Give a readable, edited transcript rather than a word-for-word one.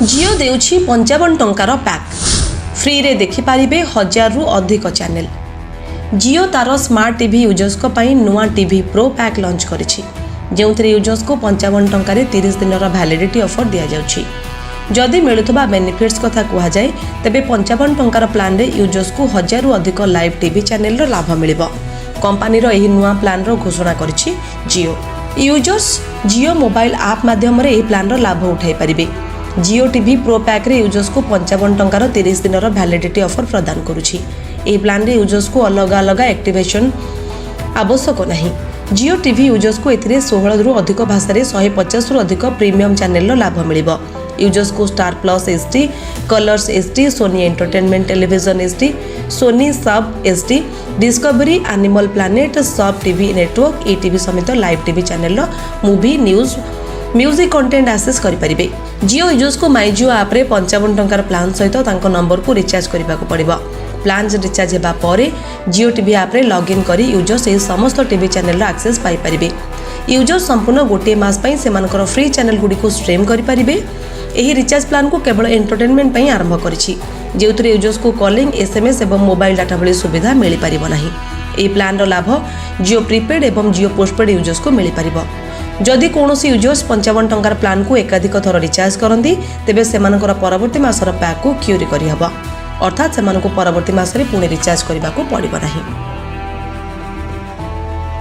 जियो देउछि 55 टंकार pack free रे देखि पारिबे 1000 रु अधिक चैनल। जियो तार स्मार्ट टीवी यूजर्स को पई नुआ टीवी प्रो पैक लॉन्च करिछि, जेउथरे यूजर्स को 55 टंकार 30 दिन वैलिडिटी ऑफर दिया जाउछि। जदि मिलुथबा बेनिफिट्स कथा कुहा जाय तबे 55 टंकार प्लान रे यूजर्स को 1000 रु अधिक लाइव टीवी चैनल रो लाभ मिलिबो। कंपनी रो एही नुआ प्लान रो घोषणा करिछि जियो। यूजर्स जियो मोबाइल ऐप माध्यम रे एही प्लान रो लाभ उठाई परिबे। जियो टीवी प्रो पैक रे यूजर्स को 55 टंकार 30 दिन वैलिडिटी ऑफर प्रदान करुछि। एही प्लान रे यूजर्स को अलग अलग एक्टिवेशन आवश्यक नहीं। जियो टीवी यूजर्स को एथिरे 16 रु अधिक भाषा रे 150 रु अधिक प्रीमियम चैनल रो लाभ मिलिबो। यूजर्स को Star Plus HD, Colors HD, Sony Entertainment Television HD, Sony SAB HD, Discovery, Animal Planet, SAB TV network, ETV समेत live TV channel movie, news, music content access करि परिबे। जियो यूजर्स को माई जियो ऐप रे 55 टंकार प्लान सहित तांको नंबर को रिचार्ज करबा को पड़िबो। प्लान रिचार्ज हेबा परे जियो टीवी ऐप रे लॉगिन करी यूजर्स ए समस्त टीवी चैनल रो एक्सेस पाई परिबे। यूजर संपूर्ण गोटे मास पई सेमानकर फ्री चैनल गुडी को स्ट्रीम करि परिबे। एही रिचार्ज प्लान को केवल एंटरटेनमेंट पई आरंभ करिछि, जेउतरे यूजर्स को कॉलिंग, एसएमएस एवं मोबाइल डाटा भली सुविधा मिली परिबो नाही। एही प्लान रो लाभ जियो प्रीपेड एवं जियो पोस्टपेड यूजर्स को मिली परिबो। जदि कोनोसी यूजर्स 55 टंकार प्लान को एकाधिक थर रिचार्ज करंती तेबे सेमानकर परवर्ती मासर पैक को क्यूरी करि हबो, अर्थात सेमानकु परवर्ती मासरे पुणी रिचार्ज करबा को पड़िबो नाही।